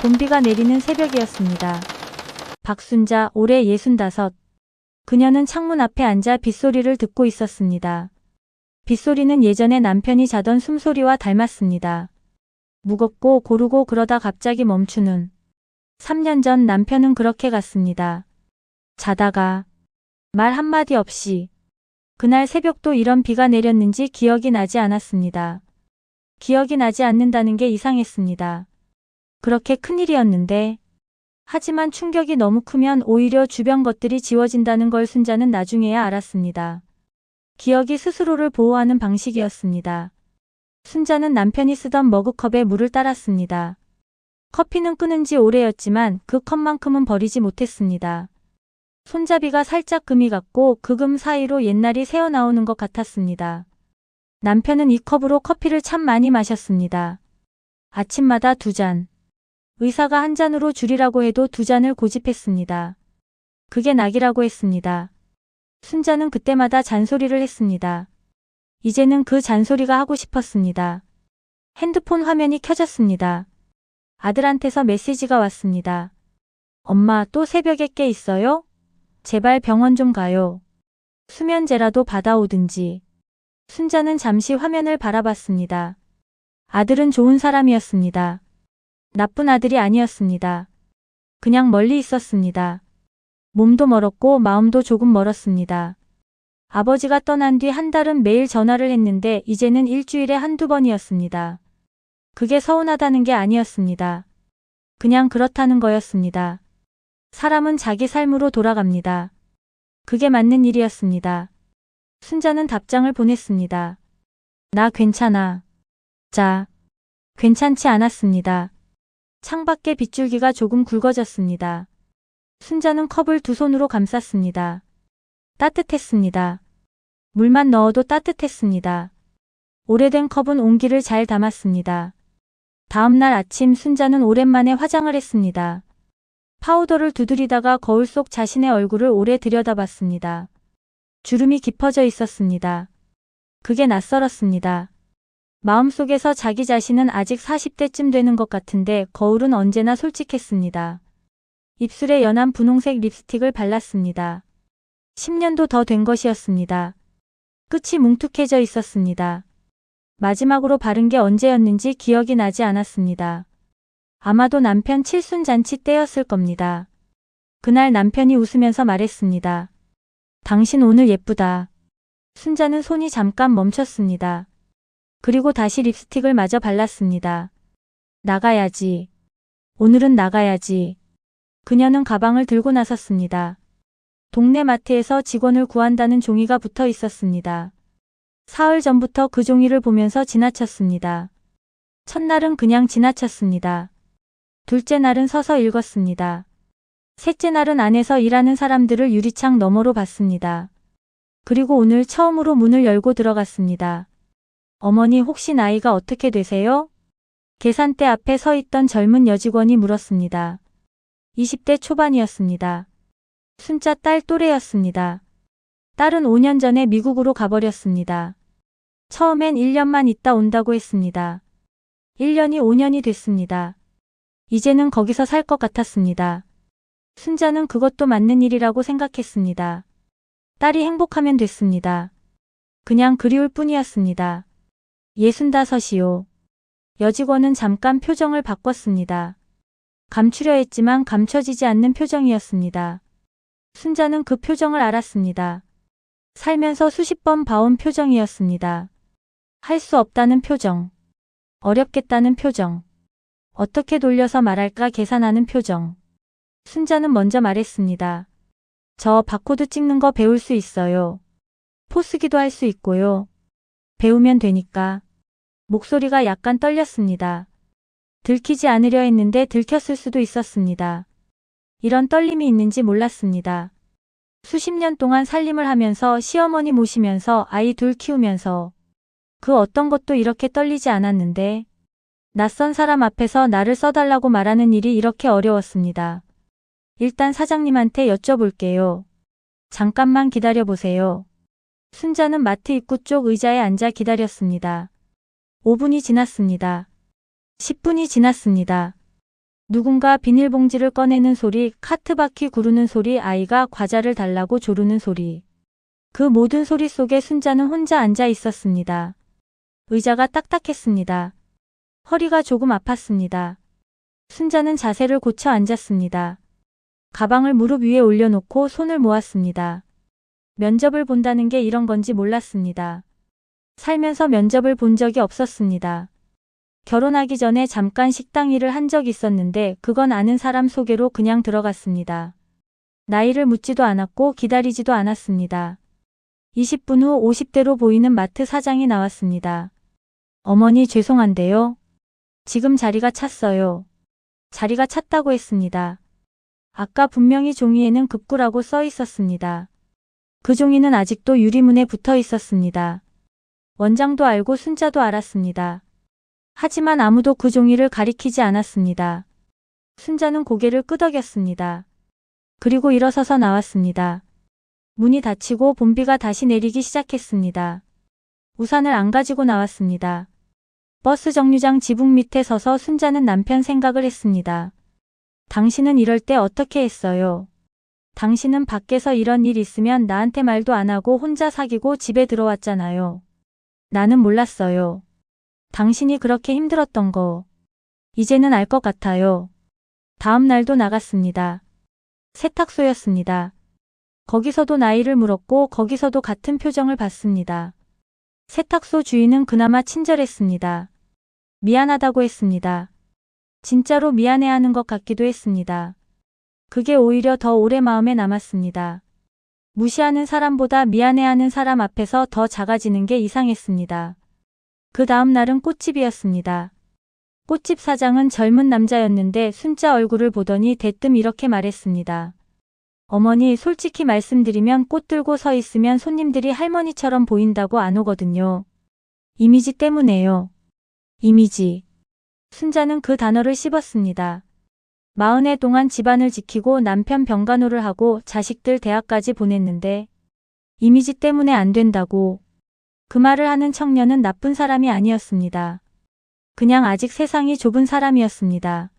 봄비가 내리는 새벽이었습니다. 박순자, 올해 65. 그녀는 창문 앞에 앉아 빗소리를 듣고 있었습니다. 빗소리는 예전에 남편이 자던 숨소리와 닮았습니다. 무겁고 고르고 그러다 갑자기 멈추는. 3년 전 남편은 그렇게 갔습니다. 자다가 말 한마디 없이. 그날 새벽도 이런 비가 내렸는지 기억이 나지 않았습니다. 기억이 나지 않는다는 게 이상했습니다. 그렇게 큰일이었는데. 하지만 충격이 너무 크면 오히려 주변 것들이 지워진다는 걸 순자는 나중에야 알았습니다. 기억이 스스로를 보호하는 방식이었습니다. 순자는 남편이 쓰던 머그컵에 물을 따랐습니다. 커피는 끊은 지 오래였지만 그 컵만큼은 버리지 못했습니다. 손잡이가 살짝 금이 갔고 그 금 사이로 옛날이 새어나오는 것 같았습니다. 남편은 이 컵으로 커피를 참 많이 마셨습니다. 아침마다 2잔. 의사가 한 잔으로 줄이라고 해도 2잔을 고집했습니다. 그게 낙이라고 했습니다. 순자는 그때마다 잔소리를 했습니다. 이제는 그 잔소리가 하고 싶었습니다. 핸드폰 화면이 켜졌습니다. 아들한테서 메시지가 왔습니다. 엄마, 또 새벽에 깨 있어요? 제발 병원 좀 가요. 수면제라도 받아오든지. 순자는 잠시 화면을 바라봤습니다. 아들은 좋은 사람이었습니다. 나쁜 아들이 아니었습니다. 그냥 멀리 있었습니다. 몸도 멀었고 마음도 조금 멀었습니다. 아버지가 떠난 뒤 한 달은 매일 전화를 했는데 이제는 일주일에 한두 번이었습니다. 그게 서운하다는 게 아니었습니다. 그냥 그렇다는 거였습니다. 사람은 자기 삶으로 돌아갑니다. 그게 맞는 일이었습니다. 순자는 답장을 보냈습니다. 나 괜찮아. 자, 괜찮지 않았습니다. 창밖에 빗줄기가 조금 굵어졌습니다. 순자는 컵을 2손으로 감쌌습니다. 따뜻했습니다. 물만 넣어도 따뜻했습니다. 오래된 컵은 온기를 잘 담았습니다. 다음날 아침 순자는 오랜만에 화장을 했습니다. 파우더를 두드리다가 거울 속 자신의 얼굴을 오래 들여다봤습니다. 주름이 깊어져 있었습니다. 그게 낯설었습니다. 마음속에서 자기 자신은 아직 40대쯤 되는 것 같은데 거울은 언제나 솔직했습니다. 입술에 연한 분홍색 립스틱을 발랐습니다. 10년도 더 된 것이었습니다. 끝이 뭉툭해져 있었습니다. 마지막으로 바른 게 언제였는지 기억이 나지 않았습니다. 아마도 남편 칠순잔치 때였을 겁니다. 그날 남편이 웃으면서 말했습니다. 당신 오늘 예쁘다. 순자는 손이 잠깐 멈췄습니다. 그리고 다시 립스틱을 마저 발랐습니다. 나가야지. 오늘은 나가야지. 그녀는 가방을 들고 나섰습니다. 동네 마트에서 직원을 구한다는 종이가 붙어 있었습니다. 사흘 전부터 그 종이를 보면서 지나쳤습니다. 첫날은 그냥 지나쳤습니다. 둘째 날은 서서 읽었습니다. 셋째 날은 안에서 일하는 사람들을 유리창 너머로 봤습니다. 그리고 오늘 처음으로 문을 열고 들어갔습니다. 어머니, 혹시 나이가 어떻게 되세요? 계산대 앞에 서 있던 젊은 여직원이 물었습니다. 20대 초반이었습니다. 순자 딸 또래였습니다. 딸은 5년 전에 미국으로 가버렸습니다. 처음엔 1년만 있다 온다고 했습니다. 1년이 5년이 됐습니다. 이제는 거기서 살 것 같았습니다. 순자는 그것도 맞는 일이라고 생각했습니다. 딸이 행복하면 됐습니다. 그냥 그리울 뿐이었습니다. 65이요. 여직원은 잠깐 표정을 바꿨습니다. 감추려 했지만 감춰지지 않는 표정이었습니다. 순자는 그 표정을 알았습니다. 살면서 수십 번 봐온 표정이었습니다. 할 수 없다는 표정. 어렵겠다는 표정. 어떻게 돌려서 말할까 계산하는 표정. 순자는 먼저 말했습니다. 저 바코드 찍는 거 배울 수 있어요. 포스기도 할 수 있고요. 배우면 되니까. 목소리가 약간 떨렸습니다. 들키지 않으려 했는데 들켰을 수도 있었습니다. 이런 떨림이 있는지 몰랐습니다. 수십 년 동안 살림을 하면서 시어머니 모시면서 아이 둘 키우면서 그 어떤 것도 이렇게 떨리지 않았는데 낯선 사람 앞에서 나를 써달라고 말하는 일이 이렇게 어려웠습니다. 일단 사장님한테 여쭤볼게요. 잠깐만 기다려보세요. 순자는 마트 입구 쪽 의자에 앉아 기다렸습니다. 5분이 지났습니다. 10분이 지났습니다. 누군가 비닐봉지를 꺼내는 소리, 카트 바퀴 구르는 소리, 아이가 과자를 달라고 조르는 소리. 그 모든 소리 속에 순자는 혼자 앉아 있었습니다. 의자가 딱딱했습니다. 허리가 조금 아팠습니다. 순자는 자세를 고쳐 앉았습니다. 가방을 무릎 위에 올려놓고 손을 모았습니다. 면접을 본다는 게 이런 건지 몰랐습니다. 살면서 면접을 본 적이 없었습니다. 결혼하기 전에 잠깐 식당 일을 한 적 있었는데 그건 아는 사람 소개로 그냥 들어갔습니다. 나이를 묻지도 않았고 기다리지도 않았습니다. 20분 후 50대로 보이는 마트 사장이 나왔습니다. 어머니 죄송한데요. 지금 자리가 찼어요. 자리가 찼다고 했습니다. 아까 분명히 종이에는 급구라고 써 있었습니다. 그 종이는 아직도 유리문에 붙어 있었습니다. 원장도 알고 순자도 알았습니다. 하지만 아무도 그 종이를 가리키지 않았습니다. 순자는 고개를 끄덕였습니다. 그리고 일어서서 나왔습니다. 문이 닫히고 봄비가 다시 내리기 시작했습니다. 우산을 안 가지고 나왔습니다. 버스 정류장 지붕 밑에 서서 순자는 남편 생각을 했습니다. 당신은 이럴 때 어떻게 했어요? 당신은 밖에서 이런 일 있으면 나한테 말도 안 하고 혼자 사귀고 집에 들어왔잖아요. 나는 몰랐어요. 당신이 그렇게 힘들었던 거. 이제는 알 것 같아요. 다음 날도 나갔습니다. 세탁소였습니다. 거기서도 나이를 물었고 거기서도 같은 표정을 봤습니다. 세탁소 주인은 그나마 친절했습니다. 미안하다고 했습니다. 진짜로 미안해하는 것 같기도 했습니다. 그게 오히려 더 오래 마음에 남았습니다. 무시하는 사람보다 미안해하는 사람 앞에서 더 작아지는 게 이상했습니다. 그 다음 날은 꽃집이었습니다. 꽃집 사장은 젊은 남자였는데 순자 얼굴을 보더니 대뜸 이렇게 말했습니다. 어머니, 솔직히 말씀드리면 꽃 들고 서 있으면 손님들이 할머니처럼 보인다고 안 오거든요. 이미지 때문에요. 이미지. 순자는 그 단어를 씹었습니다. 40해 동안 집안을 지키고 남편 병간호를 하고 자식들 대학까지 보냈는데 이미지 때문에 안 된다고. 그 말을 하는 청년은 나쁜 사람이 아니었습니다. 그냥 아직 세상이 좁은 사람이었습니다.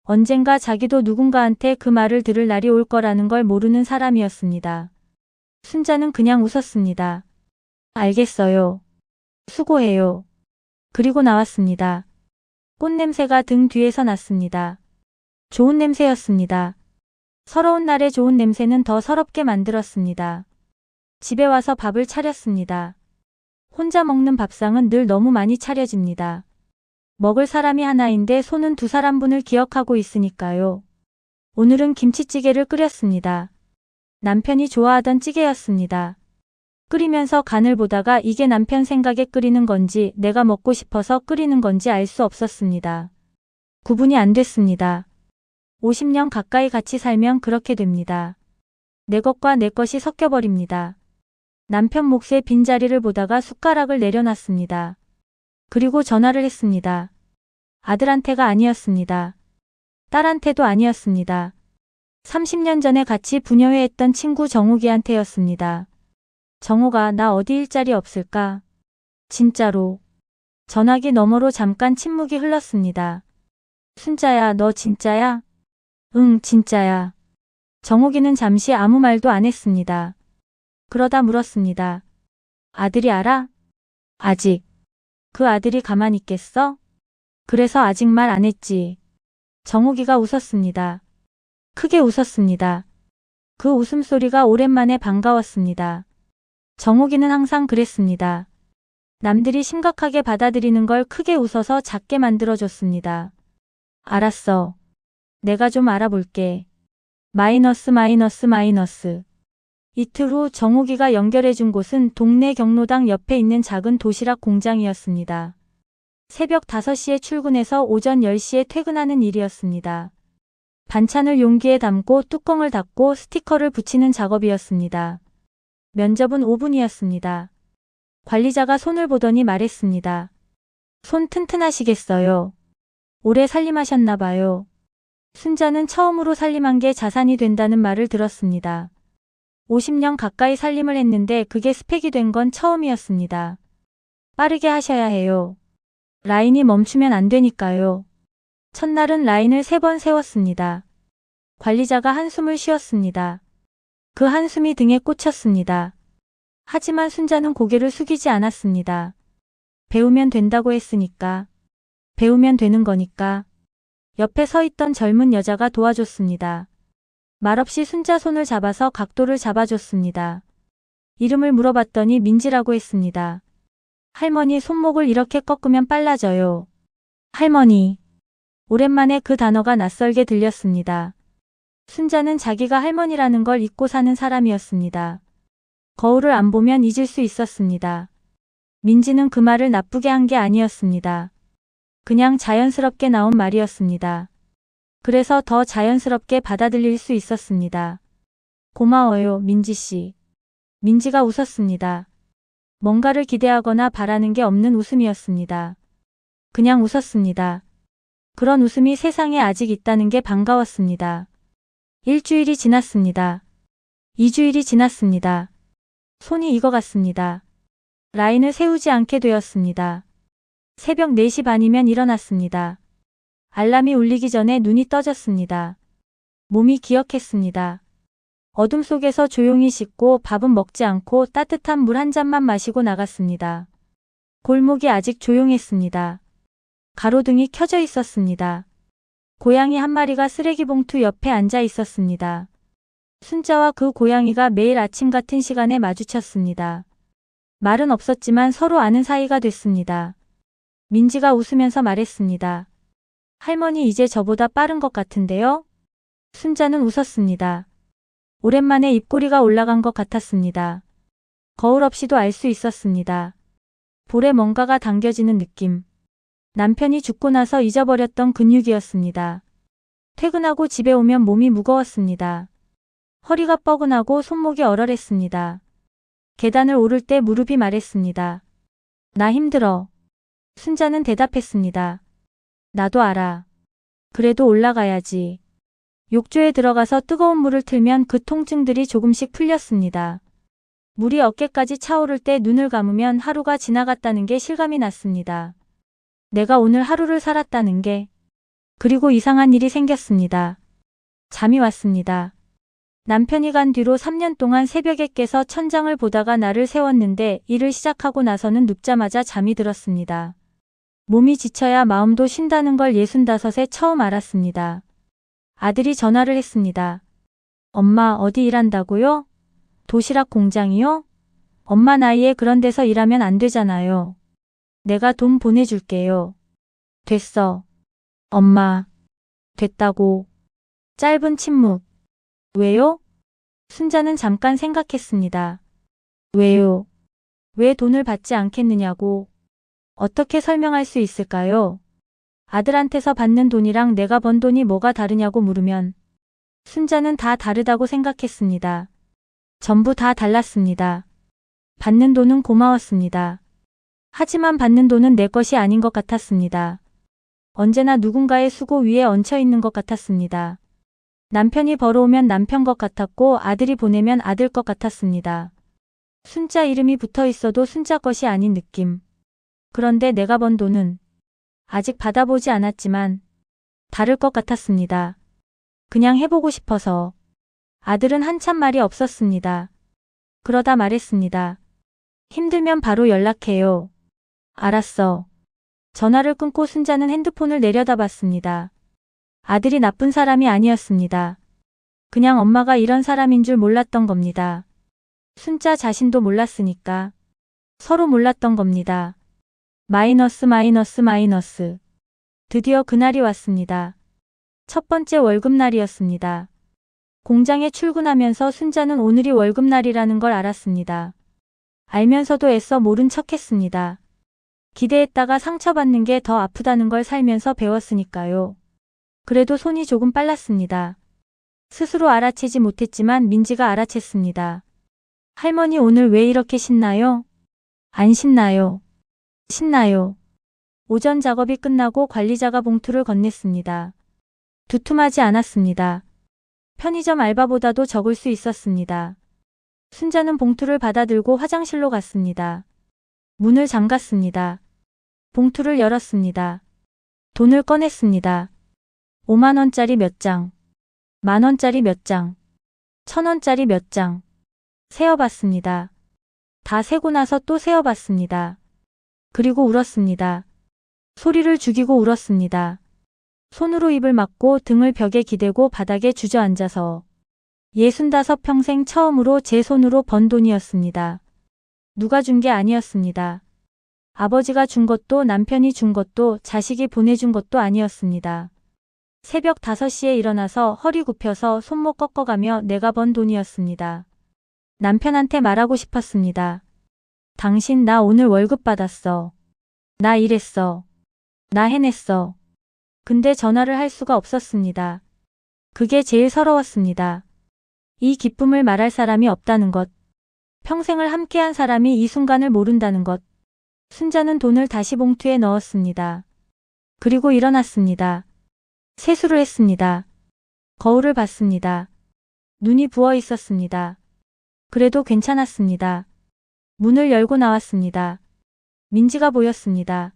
언젠가 자기도 누군가한테 그 말을 들을 날이 올 거라는 걸 모르는 사람이었습니다. 순자는 그냥 웃었습니다. 알겠어요. 수고해요. 그리고 나왔습니다. 꽃냄새가 등 뒤에서 났습니다. 좋은 냄새였습니다. 서러운 날의 좋은 냄새는 더 서럽게 만들었습니다. 집에 와서 밥을 차렸습니다. 혼자 먹는 밥상은 늘 너무 많이 차려집니다. 먹을 사람이 하나인데 손은 두 사람분을 기억하고 있으니까요. 오늘은 김치찌개를 끓였습니다. 남편이 좋아하던 찌개였습니다. 끓이면서 간을 보다가 이게 남편 생각에 끓이는 건지 내가 먹고 싶어서 끓이는 건지 알 수 없었습니다. 구분이 안 됐습니다. 50년 가까이 같이 살면 그렇게 됩니다. 내 것과 내 것이 섞여버립니다. 남편 몫의 빈자리를 보다가 숟가락을 내려놨습니다. 그리고 전화를 했습니다. 아들한테가 아니었습니다. 딸한테도 아니었습니다. 30년 전에 같이 부녀회했던 친구 정욱이한테였습니다. 정욱아, 나 어디 일자리 없을까? 진짜로. 전화기 너머로 잠깐 침묵이 흘렀습니다. 순자야, 너 진짜야? 응, 진짜야. 정욱이는 잠시 아무 말도 안 했습니다. 그러다 물었습니다. 아들이 알아? 아직. 그 아들이 가만히 있겠어? 그래서 아직 말 안 했지. 정욱이가 웃었습니다. 크게 웃었습니다. 그 웃음소리가 오랜만에 반가웠습니다. 정욱이는 항상 그랬습니다. 남들이 심각하게 받아들이는 걸 크게 웃어서 작게 만들어줬습니다. 알았어. 내가 좀 알아볼게. 마이너스. 이틀 후 정욱이가 연결해준 곳은 동네 경로당 옆에 있는 작은 도시락 공장이었습니다. 새벽 5시에 출근해서 오전 10시에 퇴근하는 일이었습니다. 반찬을 용기에 담고 뚜껑을 닫고 스티커를 붙이는 작업이었습니다. 면접은 5분이었습니다. 관리자가 손을 보더니 말했습니다. 손 튼튼하시겠어요. 오래 살림하셨나 봐요. 순자는 처음으로 살림한 게 자산이 된다는 말을 들었습니다. 50년 가까이 살림을 했는데 그게 스펙이 된 건 처음이었습니다. 빠르게 하셔야 해요. 라인이 멈추면 안 되니까요. 첫날은 라인을 3번 세웠습니다. 관리자가 한숨을 쉬었습니다. 그 한숨이 등에 꽂혔습니다. 하지만 순자는 고개를 숙이지 않았습니다. 배우면 된다고 했으니까. 배우면 되는 거니까. 옆에 서 있던 젊은 여자가 도와줬습니다. 말없이 순자 손을 잡아서 각도를 잡아줬습니다. 이름을 물어봤더니 민지라고 했습니다. 할머니, 손목을 이렇게 꺾으면 빨라져요. 할머니. 오랜만에 그 단어가 낯설게 들렸습니다. 순자는 자기가 할머니라는 걸 잊고 사는 사람이었습니다. 거울을 안 보면 잊을 수 있었습니다. 민지는 그 말을 나쁘게 한 게 아니었습니다. 그냥 자연스럽게 나온 말이었습니다. 그래서 더 자연스럽게 받아들일 수 있었습니다. 고마워요, 민지씨. 민지가 웃었습니다. 뭔가를 기대하거나 바라는 게 없는 웃음이었습니다. 그냥 웃었습니다. 그런 웃음이 세상에 아직 있다는 게 반가웠습니다. 일주일이 지났습니다. 2주일이 지났습니다. 손이 익어갔습니다. 라인을 세우지 않게 되었습니다. 새벽 4시 반이면 일어났습니다. 알람이 울리기 전에 눈이 떠졌습니다. 몸이 기억했습니다. 어둠 속에서 조용히 씻고 밥은 먹지 않고 따뜻한 물 한 잔만 마시고 나갔습니다. 골목이 아직 조용했습니다. 가로등이 켜져 있었습니다. 고양이 한 마리가 쓰레기 봉투 옆에 앉아 있었습니다. 순자와 그 고양이가 매일 아침 같은 시간에 마주쳤습니다. 말은 없었지만 서로 아는 사이가 됐습니다. 민지가 웃으면서 말했습니다. 할머니, 이제 저보다 빠른 것 같은데요? 순자는 웃었습니다. 오랜만에 입꼬리가 올라간 것 같았습니다. 거울 없이도 알 수 있었습니다. 볼에 뭔가가 당겨지는 느낌. 남편이 죽고 나서 잊어버렸던 근육이었습니다. 퇴근하고 집에 오면 몸이 무거웠습니다. 허리가 뻐근하고 손목이 얼얼했습니다. 계단을 오를 때 무릎이 말했습니다. 나 힘들어. 순자는 대답했습니다. 나도 알아. 그래도 올라가야지. 욕조에 들어가서 뜨거운 물을 틀면 그 통증들이 조금씩 풀렸습니다. 물이 어깨까지 차오를 때 눈을 감으면 하루가 지나갔다는 게 실감이 났습니다. 내가 오늘 하루를 살았다는 게. 그리고 이상한 일이 생겼습니다. 잠이 왔습니다. 남편이 간 뒤로 3년 동안 새벽에 깨서 천장을 보다가 나를 세웠는데 일을 시작하고 나서는 눕자마자 잠이 들었습니다. 몸이 지쳐야 마음도 쉰다는 걸 65에 처음 알았습니다. 아들이 전화를 했습니다. 엄마, 어디 일한다고요? 도시락 공장이요? 엄마 나이에 그런 데서 일하면 안 되잖아요. 내가 돈 보내줄게요. 됐어. 엄마. 됐다고. 짧은 침묵. 왜요? 순자는 잠깐 생각했습니다. 왜요? 왜 돈을 받지 않겠느냐고. 어떻게 설명할 수 있을까요? 아들한테서 받는 돈이랑 내가 번 돈이 뭐가 다르냐고 물으면 순자는 다 다르다고 생각했습니다. 전부 다 달랐습니다. 받는 돈은 고마웠습니다. 하지만 받는 돈은 내 것이 아닌 것 같았습니다. 언제나 누군가의 수고 위에 얹혀 있는 것 같았습니다. 남편이 벌어오면 남편 것 같았고 아들이 보내면 아들 것 같았습니다. 순자 이름이 붙어 있어도 순자 것이 아닌 느낌. 그런데 내가 번 돈은 아직 받아보지 않았지만 다를 것 같았습니다. 그냥 해보고 싶어서. 아들은 한참 말이 없었습니다. 그러다 말했습니다. 힘들면 바로 연락해요. 알았어. 전화를 끊고 순자는 핸드폰을 내려다봤습니다. 아들이 나쁜 사람이 아니었습니다. 그냥 엄마가 이런 사람인 줄 몰랐던 겁니다. 순자 자신도 몰랐으니까. 서로 몰랐던 겁니다. 마이너스 마이너스 마이너스. 드디어 그날이 왔습니다. 첫 번째 월급날이었습니다. 공장에 출근하면서 순자는 오늘이 월급날이라는 걸 알았습니다. 알면서도 애써 모른 척했습니다. 기대했다가 상처받는 게 더 아프다는 걸 살면서 배웠으니까요. 그래도 손이 조금 빨랐습니다. 스스로 알아채지 못했지만 민지가 알아챘습니다. 할머니 오늘 왜 이렇게 신나요? 안 신나요. 신나요. 오전 작업이 끝나고 관리자가 봉투를 건넸습니다. 두툼하지 않았습니다. 편의점 알바보다도 적을 수 있었습니다. 순자는 봉투를 받아들고 화장실로 갔습니다. 문을 잠갔습니다. 봉투를 열었습니다. 돈을 꺼냈습니다. 5만원짜리 몇 장, 만원짜리 몇 장, 1000원짜리 몇 장. 세어봤습니다. 다 세고 나서 또 세어봤습니다. 그리고 울었습니다. 소리를 죽이고 울었습니다. 손으로 입을 막고 등을 벽에 기대고 바닥에 주저앉아서 65 평생 처음으로 제 손으로 번 돈이었습니다. 누가 준 게 아니었습니다. 아버지가 준 것도 남편이 준 것도 자식이 보내준 것도 아니었습니다. 새벽 5시에 일어나서 허리 굽혀서 손목 꺾어가며 내가 번 돈이었습니다. 남편한테 말하고 싶었습니다. 당신 나 오늘 월급 받았어. 나 일했어. 나 해냈어. 근데 전화를 할 수가 없었습니다. 그게 제일 서러웠습니다. 이 기쁨을 말할 사람이 없다는 것. 평생을 함께한 사람이 이 순간을 모른다는 것. 순자는 돈을 다시 봉투에 넣었습니다. 그리고 일어났습니다. 세수를 했습니다. 거울을 봤습니다. 눈이 부어 있었습니다. 그래도 괜찮았습니다. 문을 열고 나왔습니다. 민지가 보였습니다.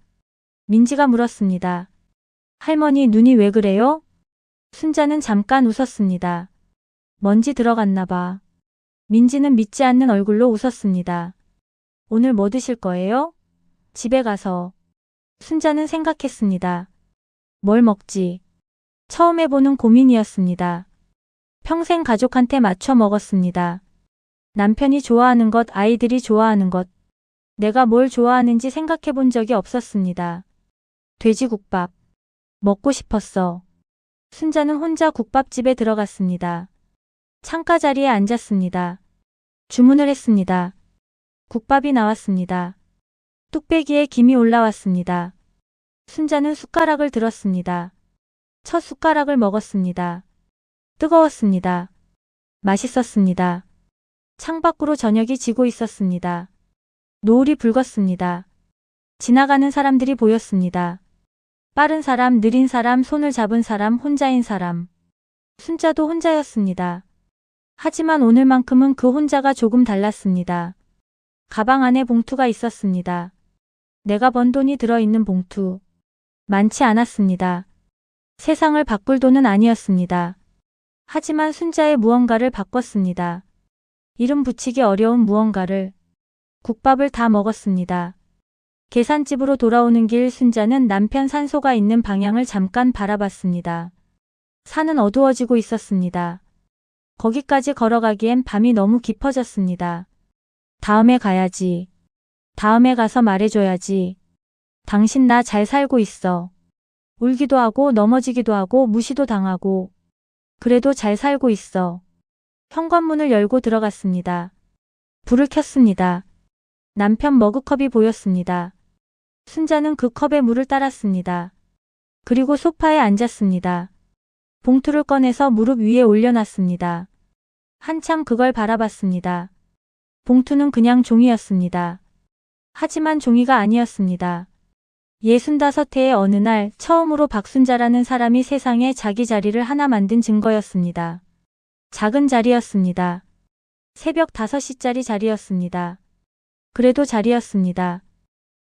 민지가 물었습니다. 할머니 눈이 왜 그래요? 순자는 잠깐 웃었습니다. 먼지 들어갔나 봐. 민지는 믿지 않는 얼굴로 웃었습니다. 오늘 뭐 드실 거예요? 집에 가서. 순자는 생각했습니다. 뭘 먹지? 처음 해보는 고민이었습니다. 평생 가족한테 맞춰 먹었습니다. 남편이 좋아하는 것, 아이들이 좋아하는 것. 내가 뭘 좋아하는지 생각해 본 적이 없었습니다. 돼지국밥. 먹고 싶었어. 순자는 혼자 국밥집에 들어갔습니다. 창가 자리에 앉았습니다. 주문을 했습니다. 국밥이 나왔습니다. 뚝배기에 김이 올라왔습니다. 순자는 숟가락을 들었습니다. 첫 숟가락을 먹었습니다. 뜨거웠습니다. 맛있었습니다. 창밖으로 저녁이 지고 있었습니다. 노을이 붉었습니다. 지나가는 사람들이 보였습니다. 빠른 사람, 느린 사람, 손을 잡은 사람, 혼자인 사람. 순자도 혼자였습니다. 하지만 오늘만큼은 그 혼자가 조금 달랐습니다. 가방 안에 봉투가 있었습니다. 내가 번 돈이 들어있는 봉투. 많지 않았습니다. 세상을 바꿀 돈은 아니었습니다. 하지만 순자의 무언가를 바꿨습니다. 이름 붙이기 어려운 무언가를. 국밥을 다 먹었습니다. 계산집으로 돌아오는 길 순자는 남편 산소가 있는 방향을 잠깐 바라봤습니다. 산은 어두워지고 있었습니다. 거기까지 걸어가기엔 밤이 너무 깊어졌습니다. 다음에 가야지. 다음에 가서 말해줘야지. 당신 나 잘 살고 있어. 울기도 하고 넘어지기도 하고 무시도 당하고. 그래도 잘 살고 있어. 현관문을 열고 들어갔습니다. 불을 켰습니다. 남편 머그컵이 보였습니다. 순자는 그 컵에 물을 따랐습니다. 그리고 소파에 앉았습니다. 봉투를 꺼내서 무릎 위에 올려놨습니다. 한참 그걸 바라봤습니다. 봉투는 그냥 종이였습니다. 하지만 종이가 아니었습니다. 65해의 어느 날 처음으로 박순자라는 사람이 세상에 자기 자리를 하나 만든 증거였습니다. 작은 자리였습니다. 새벽 5시짜리 자리였습니다. 그래도 자리였습니다.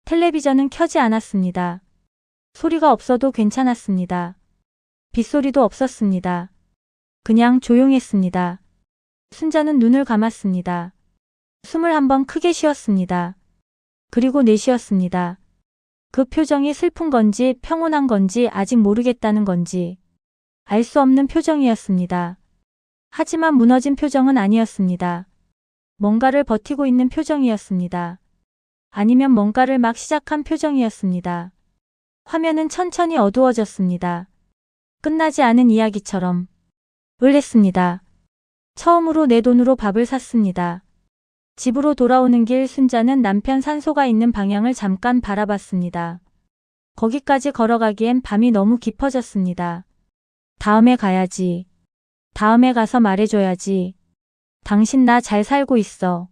텔레비전은 켜지 않았습니다. 소리가 없어도 괜찮았습니다. 빗소리도 없었습니다. 그냥 조용했습니다. 순자는 눈을 감았습니다. 숨을 한번 크게 쉬었습니다. 그리고 내쉬었습니다. 그 표정이 슬픈 건지 평온한 건지 아직 모르겠다는 건지 알 수 없는 표정이었습니다. 하지만 무너진 표정은 아니었습니다. 뭔가를 버티고 있는 표정이었습니다. 아니면 뭔가를 막 시작한 표정이었습니다. 화면은 천천히 어두워졌습니다. 끝나지 않은 이야기처럼. 했습니다. 처음으로 내 돈으로 밥을 샀습니다. 집으로 돌아오는 길 순자는 남편 산소가 있는 방향을 잠깐 바라봤습니다. 거기까지 걸어가기엔 밤이 너무 깊어졌습니다. 다음에 가야지. 다음에 가서 말해줘야지. 당신 나 잘 살고 있어.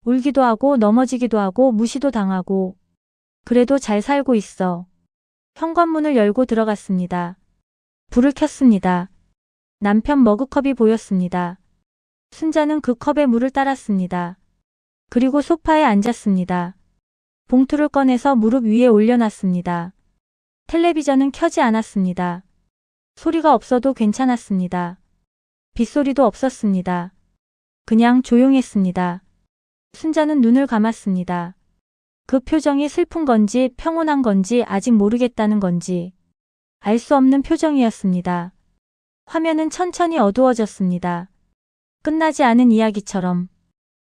울기도 하고 넘어지기도 하고 무시도 당하고. 그래도 잘 살고 있어. 현관문을 열고 들어갔습니다. 불을 켰습니다. 남편 머그컵이 보였습니다. 순자는 그 컵에 물을 따랐습니다. 그리고 소파에 앉았습니다. 봉투를 꺼내서 무릎 위에 올려놨습니다. 텔레비전은 켜지 않았습니다. 소리가 없어도 괜찮았습니다. 빗소리도 없었습니다. 그냥 조용했습니다. 순자는 눈을 감았습니다. 그 표정이 슬픈 건지 평온한 건지 아직 모르겠다는 건지 알 수 없는 표정이었습니다. 화면은 천천히 어두워졌습니다. 끝나지 않은 이야기처럼.